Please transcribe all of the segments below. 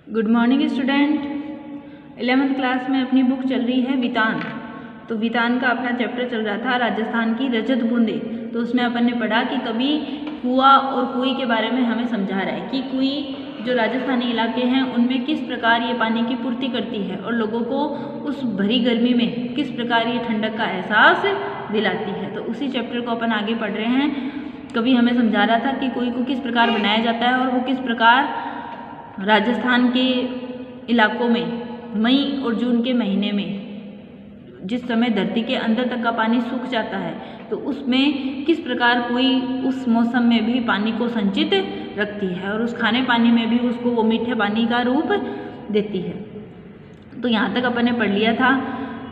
Good morning student. 11th class में अपनी book चल रही है वितान। तो वितान का अपना चैप्टर चल रहा था राजस्थान की रजत बूंदे। तो उसमें अपन ने पढ़ा कि कभी कुआं और कुएं के बारे में हमें समझा रहा है कि कुएं जो राजस्थानी इलाके हैं उनमें किस प्रकार ये पानी की पूर्ति करती है और लोगों को उस भरी गर्मी में किस प्रकार ये ठंडक का एहसास दिलाती है। तो उसी चैप्टर को अपन आगे पढ़ रहे हैं। कभी हमें समझा रहा था कि कुएं को किस प्रकार बनाया जाता है और वो किस प्रकार राजस्थान के इलाकों में मई और जून के महीने में जिस समय धरती के अंदर तक का पानी सूख जाता है तो उसमें किस प्रकार कोई उस मौसम में भी पानी को संचित रखती है और उस खाने पानी में भी उसको वो मीठे पानी का रूप देती है। तो यहाँ तक अपन ने पढ़ लिया था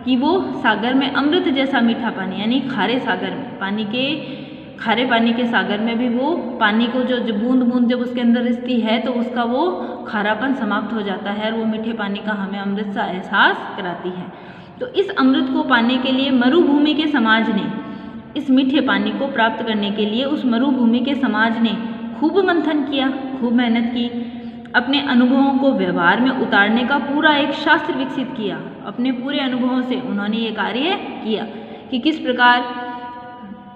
कि वो सागर में अमृत जैसा मीठा पानी यानी खारे सागर में खारे पानी के सागर में भी वो पानी को जो बूंद बूंद जब उसके अंदर रिसती है तो उसका वो खारापन समाप्त हो जाता है और वो मीठे पानी का हमें अमृत सा एहसास कराती है। तो इस अमृत को पाने के लिए मरुभूमि के समाज ने इस मीठे पानी को प्राप्त करने के लिए उस मरुभूमि के समाज ने खूब मंथन किया, खूब मेहनत की, अपने अनुभवों को व्यवहार में उतारने का पूरा एक शास्त्र विकसित किया। अपने पूरे अनुभवों से उन्होंने ये कार्य किया कि किस प्रकार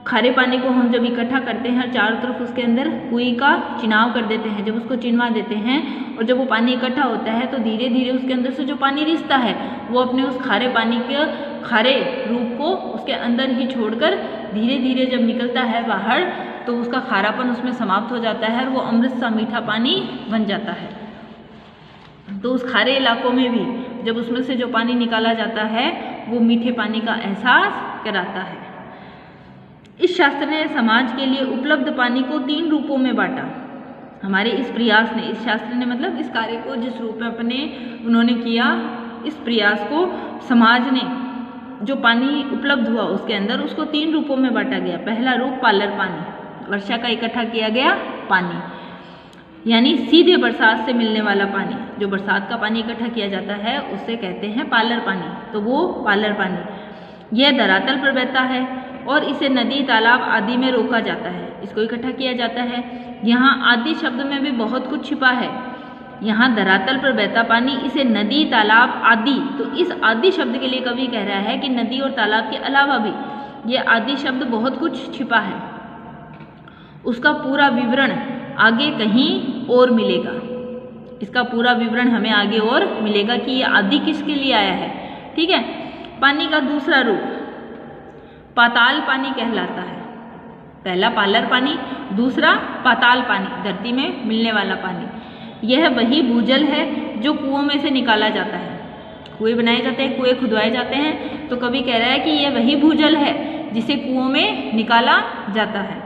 खारे पानी को हम जब इकट्ठा करते हैं चारों तरफ उसके अंदर कुएं का चिनाव कर देते हैं, जब उसको चिनवा देते हैं और जब वो पानी इकट्ठा होता है तो धीरे धीरे उसके अंदर से जो पानी रिसता है वो अपने उस खारे पानी के खारे रूप को उसके अंदर ही छोड़कर धीरे धीरे जब निकलता है बाहर तो उसका खारापन उसमें समाप्त हो जाता है और वो अमृत सा मीठा पानी बन जाता है। तो उस खारे इलाकों में भी जब उसमें से जो पानी निकाला जाता है वो मीठे पानी का एहसास कराता है। इस शास्त्र ने समाज के लिए उपलब्ध पानी को 3 रूपों में बांटा। हमारे इस प्रयास ने, इस शास्त्र ने मतलब इस कार्य को जिस रूप में उन्होंने किया, इस प्रयास को समाज ने जो पानी उपलब्ध हुआ उसके अंदर उसको 3 रूपों में बांटा गया। पहला रूप पालर पानी, वर्षा का इकट्ठा किया गया पानी यानी सीधे बरसात से मिलने वाला पानी। जो बरसात का पानी इकट्ठा किया जाता है उससे कहते हैं पालर पानी। तो वो पालर पानी यह धरातल पर बहता है और इसे नदी तालाब आदि में रोका जाता है, इसको इकट्ठा किया जाता है। यहाँ आदि शब्द में भी बहुत कुछ छिपा है। यहाँ धरातल पर बहता पानी, इसे नदी तालाब आदि, तो इस आदि शब्द के लिए कवि कह रहा है कि नदी और तालाब के अलावा भी ये आदि शब्द बहुत कुछ छिपा है। उसका पूरा विवरण आगे कहीं और मिलेगा। इसका पूरा विवरण हमें आगे और मिलेगा कि ये आदि किसके लिए आया है। ठीक है। पानी का दूसरा रूप पाताल पानी कहलाता है। पहला पालर पानी, दूसरा पाताल पानी, धरती में मिलने वाला पानी। यह वही भूजल है जो कुओं में से निकाला जाता है। कुएं बनाए जाते हैं, कुएं खुदवाए जाते हैं। तो कवि कह रहा है कि यह वही भूजल है जिसे कुओं में निकाला जाता है।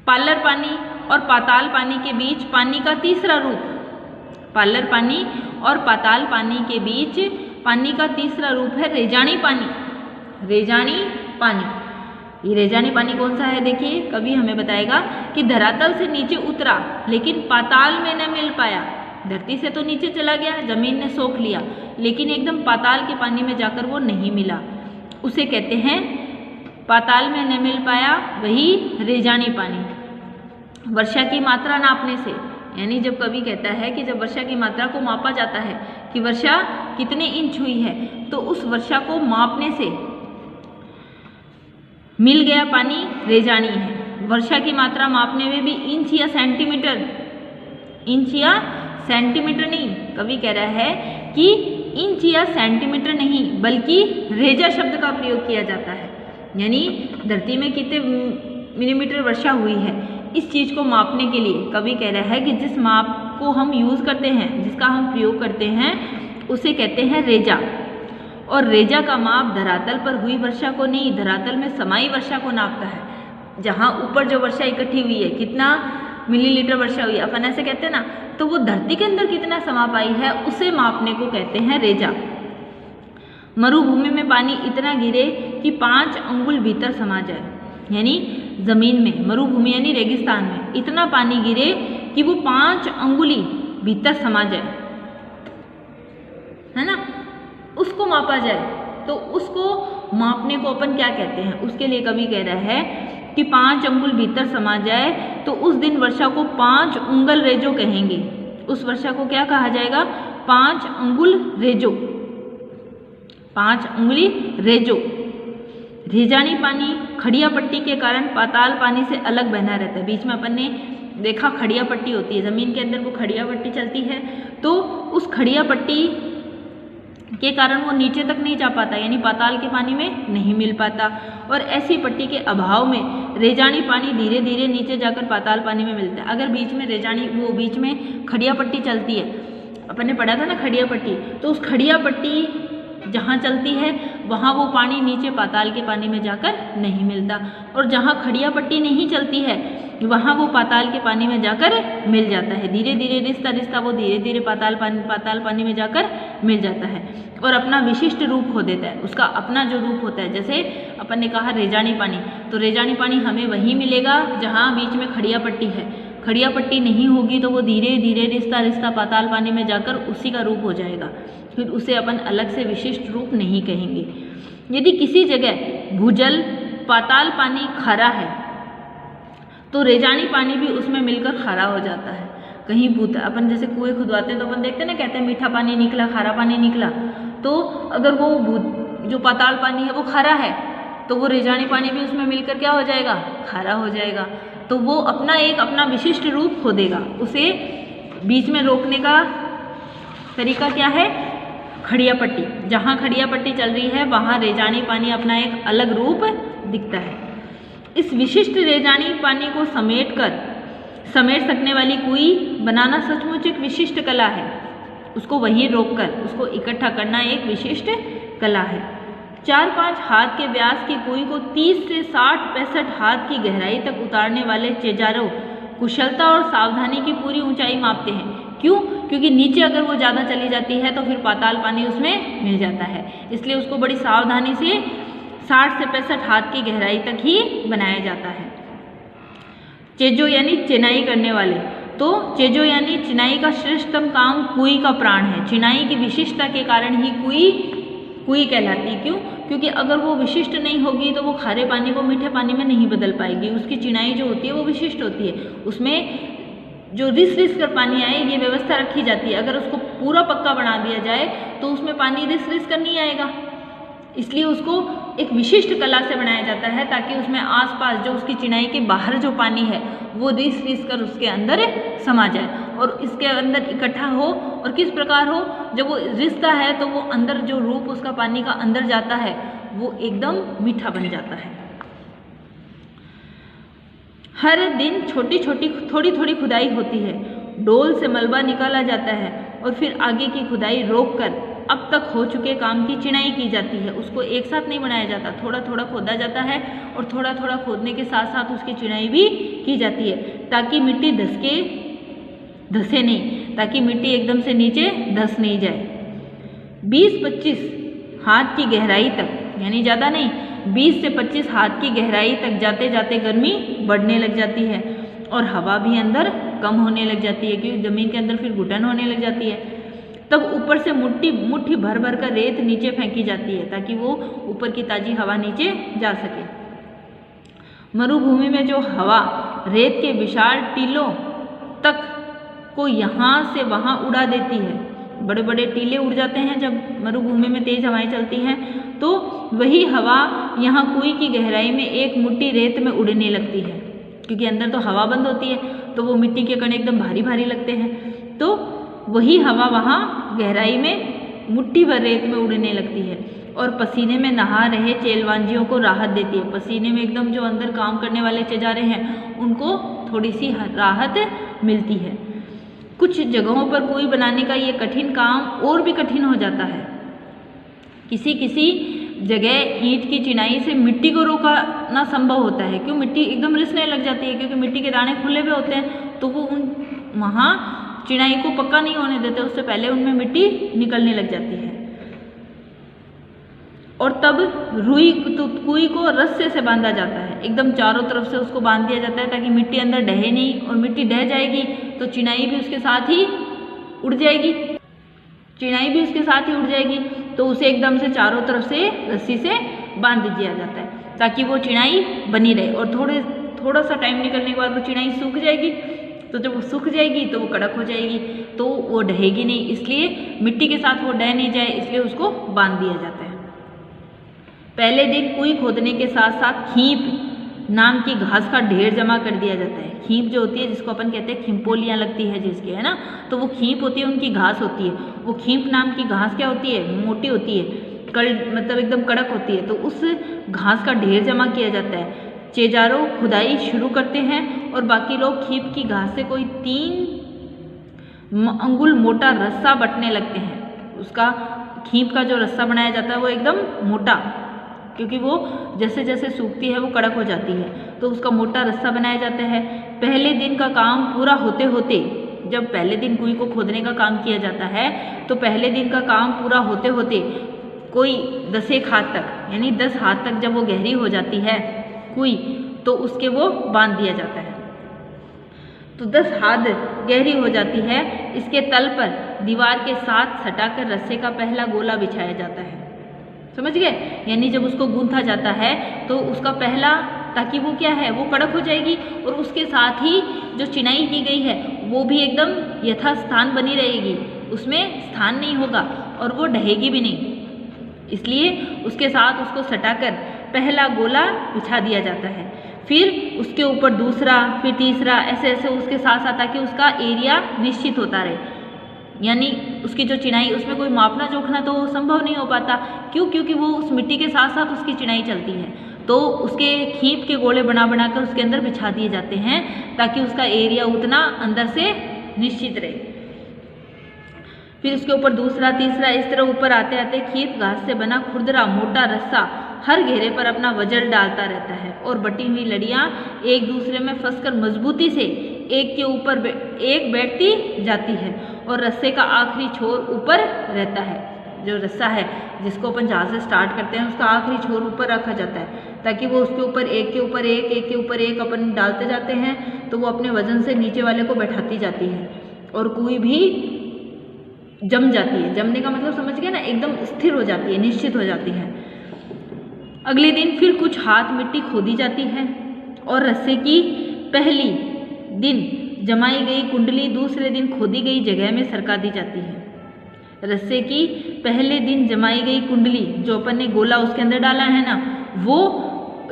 पालर पानी और पाताल पानी के बीच पानी का तीसरा रूप, पालर पानी और पाताल पानी के बीच पानी का तीसरा रूप है रेजानी पानी। रेजानी पानी, ये रेजानी पानी कौन सा है देखिए, कभी हमें बताएगा कि धरातल से नीचे उतरा लेकिन पाताल में न मिल पाया। धरती से तो नीचे चला गया, जमीन ने सोख लिया, लेकिन एकदम पाताल के पानी में जाकर वो नहीं मिला, उसे कहते हैं पाताल में न मिल पाया, वही रेजानी पानी। वर्षा की मात्रा नापने से, यानी जब कवि कहता है कि जब वर्षा की मात्रा को मापा जाता है कि वर्षा कितने इंच हुई है तो उस वर्षा को मापने से मिल गया पानी रेजानी है। वर्षा की मात्रा मापने में भी इंच या सेंटीमीटर, इंच या सेंटीमीटर नहीं, कवि कह रहा है कि इंच या सेंटीमीटर नहीं बल्कि रेजा शब्द का प्रयोग किया जाता है। यानी धरती में कितने मिलीमीटर वर्षा हुई है इस चीज को मापने के लिए कवि कह रहा है कि जिस माप को हम यूज करते हैं, जिसका हम प्रयोग करते हैं उसे कहते हैं रेजा। और रेजा का माप धरातल पर हुई वर्षा को नहीं, धरातल में समाई वर्षा को नापता है। जहाँ ऊपर जो वर्षा इकट्ठी हुई है, कितना मिलीलीटर वर्षा हुई है अपन ऐसे कहते हैं ना, तो वो धरती के अंदर कितना समा पाई है उसे मापने को कहते हैं रेजा। मरुभूमि में पानी इतना गिरे कि 5 अंगुल भीतर समा जाए, यानी जमीन में, मरुभूमि यानी रेगिस्तान में इतना पानी गिरे कि वो 5 अंगुली भीतर समा जाए, है ना, उसको मापा जाए। तो उसको मापने को अपन क्या कहते हैं, उसके लिए कवि कह रहा है कि 5 अंगुल भीतर समा जाए तो उस दिन वर्षा को 5 उंगल रेजो कहेंगे। उस वर्षा को क्या कहा जाएगा? 5 अंगुल रेजो, 5 अंगुली रेजो। रेजानी पानी खड़िया पट्टी के कारण पाताल पानी से अलग बहना रहता है। बीच में अपन ने देखा खड़िया पट्टी होती है, ज़मीन के अंदर वो खड़िया पट्टी चलती है, तो उस खड़िया पट्टी के कारण वो नीचे तक नहीं जा पाता, यानी पाताल के पानी में नहीं मिल पाता। और ऐसी पट्टी के अभाव में रेजानी पानी धीरे धीरे नीचे जाकर पाताल पानी में मिलता है। अगर बीच में रेजानी वो बीच में खड़िया पट्टी चलती है, अपन ने पढ़ा था ना खड़िया पट्टी, तो उस खड़िया पट्टी जहाँ चलती है वहाँ वो पानी नीचे पाताल के पानी में जाकर नहीं मिलता, और जहाँ खड़िया पट्टी नहीं चलती है वहाँ वो पाताल के पानी में जाकर मिल जाता है। धीरे धीरे रिश्ता रिश्ता वो धीरे धीरे पाताल पानी में जाकर मिल जाता है और अपना विशिष्ट रूप खो देता है, उसका अपना जो रूप होता है। जैसे अपन ने कहा रेजानी पानी, तो रेजानी पानी हमें वहीं मिलेगा जहाँ बीच में खड़िया पट्टी है। खड़िया पट्टी नहीं होगी तो वो धीरे धीरे रिश्ता रिश्ता पाताल पानी में जाकर उसी का रूप हो जाएगा, फिर उसे अपन अलग से विशिष्ट रूप नहीं कहेंगे। यदि किसी जगह भूजल पाताल पानी खारा है तो रेजानी पानी भी उसमें मिलकर खारा हो जाता है। कहीं भूत अपन जैसे कुएं खुदवाते हैं तो अपन देखते हैं ना, कहते हैं मीठा पानी निकला खारा पानी निकला, तो अगर वो जो पाताल पानी है वो खारा है तो वो रेजानी पानी भी उसमें मिलकर क्या हो जाएगा? खारा हो जाएगा। तो वो अपना विशिष्ट रूप खो देगा। उसे बीच में रोकने का तरीका क्या है? खड़िया पट्टी, जहाँ खड़िया पट्टी चल रही है वहाँ रेजानी पानी अपना एक अलग रूप दिखता है। इस विशिष्ट रेजानी पानी को समेट सकने वाली कुई बनाना सचमुच एक विशिष्ट कला है। उसको वहीं रोककर उसको इकट्ठा करना एक विशिष्ट कला है। 4-5 हाथ के व्यास की कुई को 30 से 60-65 हाथ की गहराई तक उतारने वाले चेजारो कुशलता और सावधानी की पूरी ऊंचाई मापते हैं। क्यों? क्योंकि नीचे अगर वो ज़्यादा चली जाती है तो फिर पाताल पानी उसमें मिल जाता है, इसलिए उसको बड़ी सावधानी से 60 से 65 हाथ की गहराई तक ही बनाया जाता है। चेजो यानी चिनाई करने वाले, तो चेजो यानी चिनाई का श्रेष्ठतम काम कुई का प्राण है। चिनाई की विशिष्टता के कारण ही कुई कहलाती। क्यों? क्योंकि अगर वो विशिष्ट नहीं होगी तो वो खारे पानी को मीठे पानी में नहीं बदल पाएगी। उसकी चिनाई जो होती है वो विशिष्ट होती है, उसमें जो रिस कर पानी आए ये व्यवस्था रखी जाती है। अगर उसको पूरा पक्का बना दिया जाए तो उसमें पानी रिस कर नहीं आएगा, इसलिए उसको एक विशिष्ट कला से बनाया जाता है ताकि उसमें आसपास जो उसकी चिनाई के बाहर जो पानी है वो रिस कर उसके अंदर समा जाए और इसके अंदर इकट्ठा हो। और किस प्रकार हो? जब वो रिसता है तो वो अंदर जो रूप उसका पानी का अंदर जाता है वो एकदम मीठा बन जाता है। हर दिन थोड़ी थोड़ी खुदाई होती है, डोल से मलबा निकाला जाता है और फिर आगे की खुदाई रोककर अब तक हो चुके काम की चिनाई की जाती है। उसको एक साथ नहीं बनाया जाता, थोड़ा थोड़ा खोदा जाता है और थोड़ा थोड़ा खोदने के साथ साथ उसकी चिनाई भी की जाती है ताकि मिट्टी धसे नहीं, ताकि मिट्टी एकदम से नीचे धस नहीं जाए। 20-25 हाथ की गहराई तक, यानी ज़्यादा नहीं, 20 से 25 हाथ की गहराई तक जाते जाते गर्मी बढ़ने लग जाती है और हवा भी अंदर कम होने लग जाती है, क्योंकि ज़मीन के अंदर फिर घुटन होने लग जाती है। तब ऊपर से मुट्ठी भर भर कर रेत नीचे फेंकी जाती है ताकि वो ऊपर की ताज़ी हवा नीचे जा सके। मरुभूमि में जो हवा रेत के विशाल टीलों तक को यहाँ से वहाँ उड़ा देती है, बड़े बड़े टीले उड़ जाते हैं जब मरुभूमि में तेज़ हवाएं चलती हैं, तो वही हवा यहाँ कुएं की गहराई में एक मुट्ठी रेत में उड़ने लगती है, क्योंकि अंदर तो हवा बंद होती है तो वो मिट्टी के कण एकदम भारी भारी लगते हैं। तो वही हवा वहाँ गहराई में मुट्ठी भर रेत में उड़ने लगती है और पसीने में नहा रहे चेलवांजियों को राहत देती है। पसीने में एकदम जो अंदर काम करने वाले चेजारे हैं उनको थोड़ी सी राहत मिलती है। कुछ जगहों पर कुएं बनाने का ये कठिन काम और भी कठिन हो जाता है। किसी जगह ईंट की चिनाई से मिट्टी को रोकना संभव होता है। क्यों? मिट्टी एकदम रिसने लग जाती है, क्योंकि मिट्टी के दाने खुले हुए होते हैं तो वो वहाँ चिनाई को पक्का नहीं होने देते, उससे पहले उनमें मिट्टी निकलने लग जाती है। और तब कुएं को रस्से से बांधा जाता है, एकदम चारों तरफ से उसको बांध दिया जाता है ताकि मिट्टी अंदर ढहे नहीं, और मिट्टी ढह जाएगी तो चिनाई भी उसके साथ ही उड़ जाएगी, तो उसे एकदम से चारों तरफ से रस्सी से बांध दिया जाता है ताकि वो चिनाई बनी रहे। और थोड़ा सा टाइम निकलने के बाद वो चिनाई सूख जाएगी तो जब वो सूख जाएगी तो वो कड़क हो जाएगी, तो वो ढहेगी नहीं, इसलिए मिट्टी के साथ वो ढह नहीं जाए इसलिए उसको बांध दिया जाता है। पहले दिन कुई खोदने के साथ साथ खींप नाम की घास का ढेर जमा कर दिया जाता है। खींप जो होती है जिसको अपन कहते हैं खिंपोलियाँ लगती है जिसके, है ना, तो वो खींप होती है, उनकी घास होती है। वो खींप नाम की घास क्या होती है, मोटी होती है, मतलब एकदम कड़क होती है, तो उस घास का ढेर जमा किया जाता है। चेजारो खुदाई शुरू करते हैं और बाकी लोग खींप की घास से कोई 3 अंगुल मोटा रस्सा बटने लगते हैं। उसका खींप का जो रस्सा बनाया जाता है वो एकदम मोटा, क्योंकि वो जैसे जैसे सूखती है वो कड़क हो जाती है, तो उसका मोटा रस्सा बनाया जाता है। पहले दिन का काम पूरा होते होते, जब पहले दिन कुएं को खोदने का काम किया जाता है तो पहले दिन का काम पूरा होते होते कोई 10 हाथ तक, यानी 10 हाथ तक जब वो गहरी हो जाती है कुएं, तो उसके वो बांध दिया जाता है। तो 10 हाथ गहरी हो जाती है, इसके तल पर दीवार के साथ सटाकर रस्से का पहला गोला बिछाया जाता है। समझ गए, यानी जब उसको गूंथा जाता है तो उसका पहला, ताकि वो क्या है, वो कड़क हो जाएगी और उसके साथ ही जो चिनाई की गई है वो भी एकदम यथास्थान बनी रहेगी, उसमें स्थान नहीं होगा और वो ढहेगी भी नहीं, इसलिए उसके साथ उसको सटाकर पहला गोला बिछा दिया जाता है। फिर उसके ऊपर दूसरा, फिर तीसरा, ऐसे ऐसे उसके साथ साथ, ताकि उसका एरिया निश्चित होता रहे, यानी उसकी जो चिनाई, उसमें कोई मापना जोखना तो संभव नहीं हो पाता। क्यों? क्योंकि वो उस मिट्टी के साथ साथ उसकी चिनाई चलती है, तो उसके खींप के गोले बना बना कर उसके अंदर बिछा दिए जाते हैं ताकि उसका एरिया उतना अंदर से निश्चित रहे। फिर उसके ऊपर दूसरा, तीसरा, इस तरह ऊपर आते आते खींप घास से बना खुरदरा मोटा रस्सा हर घेरे पर अपना वजन डालता रहता है और बटी हुई लड़ियाँ एक दूसरे में फंसकर मजबूती से एक के ऊपर एक बैठती जाती है और रस्से का आखिरी छोर ऊपर रहता है। जो रस्सा है जिसको अपन जहाँ से स्टार्ट करते हैं उसका आखिरी छोर ऊपर रखा जाता है ताकि वो उसके ऊपर एक के ऊपर एक, एक के ऊपर एक अपन डालते जाते हैं तो वो अपने वजन से नीचे वाले को बैठाती जाती है और कुएं भी जम जाती है। जमने का मतलब समझ गए ना, एकदम स्थिर हो जाती है, निश्चित हो जाती है। अगले दिन फिर कुछ हाथ मिट्टी खोदी जाती है और रस्से की पहली दिन जमाई गई कुंडली दूसरे दिन खोदी गई जगह में सरका दी जाती है। रस्से की पहले दिन जमाई गई कुंडली, जो अपन ने गोला उसके अंदर डाला है ना, वो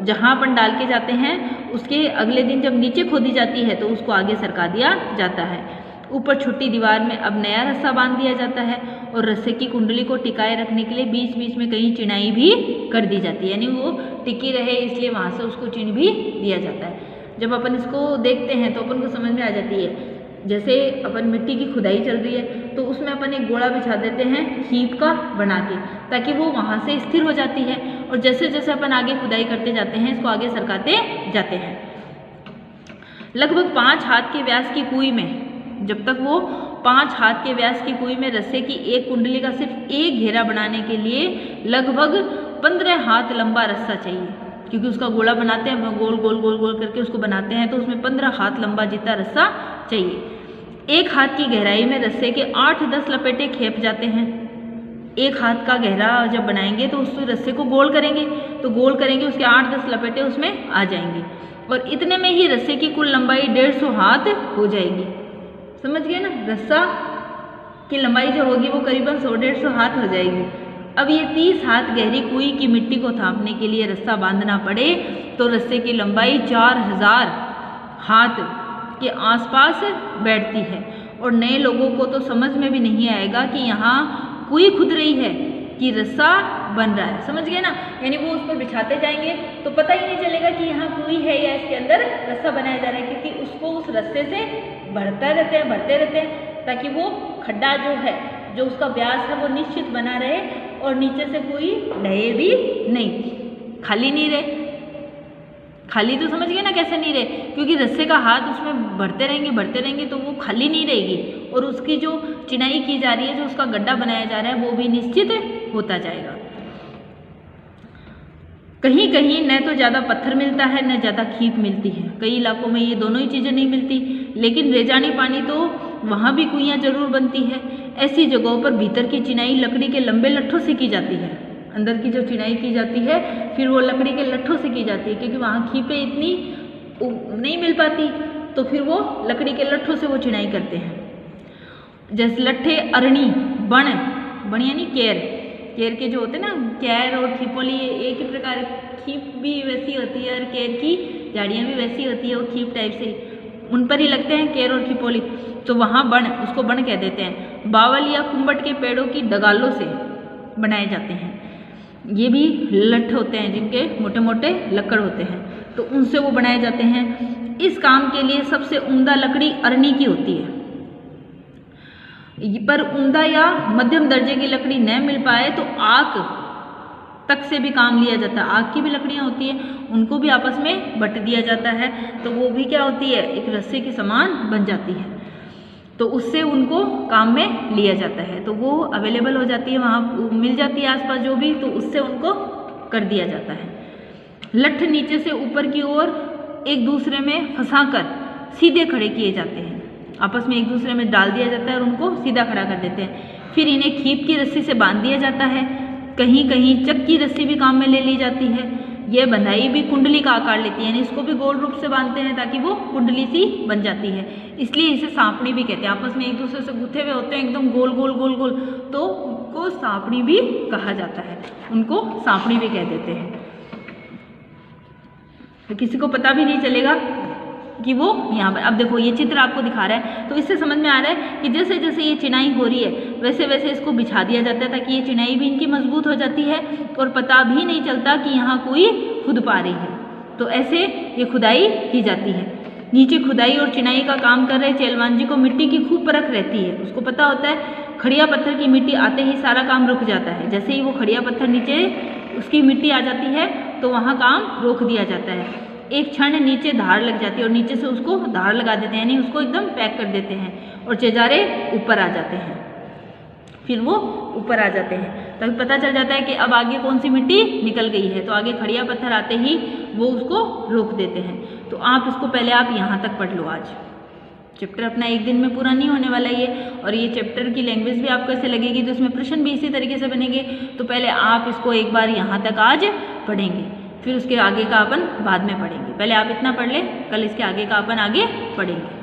जहाँ अपन डाल के जाते हैं उसके अगले दिन जब नीचे खोदी जाती है तो उसको आगे सरका दिया जाता है। ऊपर छुट्टी दीवार में अब नया रस्सा बांध दिया जाता है और रस्से की कुंडली को टिकाए रखने के लिए बीच बीच में कहीं चिनाई भी कर दी जाती है, यानी वो टिकी रहे इसलिए वहाँ से उसको चिन्ह भी दिया जाता है। जब अपन इसको देखते हैं तो अपन को समझ में आ जाती है, जैसे अपन मिट्टी की खुदाई चल रही है तो उसमें अपन एक गोला बिछा देते हैं खींप का बना के, ताकि वो वहाँ से स्थिर हो जाती है और जैसे जैसे अपन आगे खुदाई करते जाते हैं इसको आगे सरकाते जाते हैं। लगभग 5 हाथ के व्यास की कुएं में, जब तक वो 5 हाथ के व्यास की कुएं में रस्से की एक कुंडली का सिर्फ एक घेरा बनाने के लिए लगभग 15 हाथ लंबा रस्सा चाहिए, क्योंकि उसका गोला बनाते हैं गोल गोल गोल गोल करके उसको बनाते हैं तो उसमें 15 हाथ लंबा जितना रस्सा चाहिए। 1 हाथ की गहराई में रस्से के 8-10 लपेटे खेप जाते हैं। 1 हाथ का गहरा जब बनाएंगे तो उस रस्से को गोल करेंगे, तो गोल करेंगे उसके 8-10 लपेटे उसमें आ जाएंगे और इतने में ही रस्से की कुल लंबाई 150 हाथ हो जाएगी। समझ गए ना, रस्सा की लंबाई जो होगी वो करीबन 100-150 हाथ हो जाएगी। अब ये 30 हाथ गहरी कुएं की मिट्टी को थापने के लिए रस्सा बांधना पड़े तो रस्से की लंबाई 4000 हाथ के आसपास बैठती है और नए लोगों को तो समझ में भी नहीं आएगा कि यहाँ कुएं खुद रही है कि रस्सा बन रहा है। समझ गए ना, यानी वो उस पर बिछाते जाएंगे तो पता ही नहीं चलेगा कि यहाँ कुएं है या इसके अंदर रस्सा बनाया जा रहा है, क्योंकि उसको उस रस्से से भरते रहते हैं ताकि वो खड्डा जो है, जो उसका व्यास है वो निश्चित बना रहे और नीचे से कोई ढहे भी नहीं, खाली नहीं रहे। खाली तो समझ गए ना कैसे नहीं रहे, क्योंकि रस्से का हाथ उसमें भरते रहेंगे तो वो खाली नहीं रहेगी और उसकी जो चिनाई की जा रही है, जो उसका गड्ढा बनाया जा रहा है वो भी निश्चित होता जाएगा। कहीं कहीं न तो ज़्यादा पत्थर मिलता है न ज़्यादा खींप मिलती है, कई इलाकों में ये दोनों ही चीज़ें नहीं मिलती, लेकिन रेजानी पानी तो वहाँ भी कुइयाँ जरूर बनती है। ऐसी जगहों पर भीतर की चिनाई लकड़ी के लंबे लट्ठों से की जाती है। अंदर की जो चिनाई की जाती है फिर वो लकड़ी के लट्ठों से की जाती है, क्योंकि वहाँ खींपें इतनी नहीं मिल पाती, तो फिर वो लकड़ी के लट्ठों से वो चिनाई करते हैं। जैसे लट्ठे, अरणी, बण, बण यानी केर, केर के जो होते हैं ना, केर और खीपोली एक ही प्रकार, खीप भी वैसी होती है और केर की झाड़ियाँ भी वैसी होती है, वो खीप टाइप से उन पर ही लगते हैं केर और खीपोली, तो वहाँ बण, उसको बण कह देते हैं। बावल या कुंबट के पेड़ों की डगालों से बनाए जाते हैं। ये भी लट्ठ होते हैं जिनके मोटे मोटे लकड़ होते हैं, तो उनसे वो बनाए जाते हैं। इस काम के लिए सबसे उम्दा लकड़ी अरणी की होती है, पर उम्दा या मध्यम दर्जे की लकड़ी न मिल पाए तो आक तक से भी काम लिया जाता है। आग की भी लकड़ियाँ होती हैं, उनको भी आपस में बट दिया जाता है, तो वो भी क्या होती है, एक रस्से की समान बन जाती है, तो उससे उनको काम में लिया जाता है, तो वो अवेलेबल हो जाती है, वहाँ मिल जाती है आसपास जो भी, तो उससे उनको कर दिया जाता है। लट्ठ नीचे से ऊपर की ओर एक दूसरे में फंसाकर सीधे खड़े किए जाते हैं, आपस में एक दूसरे में डाल दिया जाता है और उनको सीधा खड़ा कर देते हैं। फिर इन्हें खीप की रस्सी से बांध दिया जाता है। कहीं कहीं चक की रस्सी भी काम में ले ली जाती है। यह बंधाई भी कुंडली का आकार लेती है, यानी इसको भी गोल रूप से बांधते हैं ताकि वो कुंडली सी बन जाती है, इसलिए इसे सांपड़ी भी कहते हैं। आपस में एक दूसरे से गुथे हुए होते हैं एकदम गोल गोल गोल गोल, तो उनको सांपड़ी भी कहा जाता है, उनको सांपड़ी भी कह देते हैं। तो किसी को पता भी नहीं चलेगा कि वो यहाँ पर, अब देखो ये चित्र आपको दिखा रहा है, तो इससे समझ में आ रहा है कि जैसे जैसे ये चिनाई हो रही है वैसे वैसे इसको बिछा दिया जाता है ताकि ये चिनाई भी इनकी मजबूत हो जाती है और पता भी नहीं चलता कि यहाँ कोई खुद पा रही है। तो ऐसे ये खुदाई की जाती है। नीचे खुदाई और चिनाई का काम कर रहे चेलवान जी को मिट्टी की खूब परख रहती है, उसको पता होता है खड़िया पत्थर की मिट्टी आते ही सारा काम रुक जाता है। जैसे ही वो खड़िया पत्थर नीचे उसकी मिट्टी आ जाती है तो वहाँ काम रोक दिया जाता है। एक क्षण नीचे धार लग जाती है और नीचे से उसको धार लगा देते हैं, यानी उसको एकदम पैक कर देते हैं और चिजारे ऊपर आ जाते हैं। फिर वो ऊपर आ जाते हैं तभी पता चल जाता है कि अब आगे कौन सी मिट्टी निकल गई है, तो आगे खड़िया पत्थर आते ही वो उसको रोक देते हैं। तो आप इसको पहले आप यहाँ तक पढ़ लो। आज चैप्टर अपना एक दिन में पूरा नहीं होने वाला ये, और ये चैप्टर की लैंग्वेज भी आपको ऐसे लगेगी, तो इसमें प्रश्न भी इसी तरीके से बनेंगे। तो पहले आप इसको एक बार यहाँ तक आज पढ़ेंगे, फिर उसके आगे का अपन बाद में पढ़ेंगे। पहले आप इतना पढ़ लें, कल इसके आगे का अपन आगे पढ़ेंगे।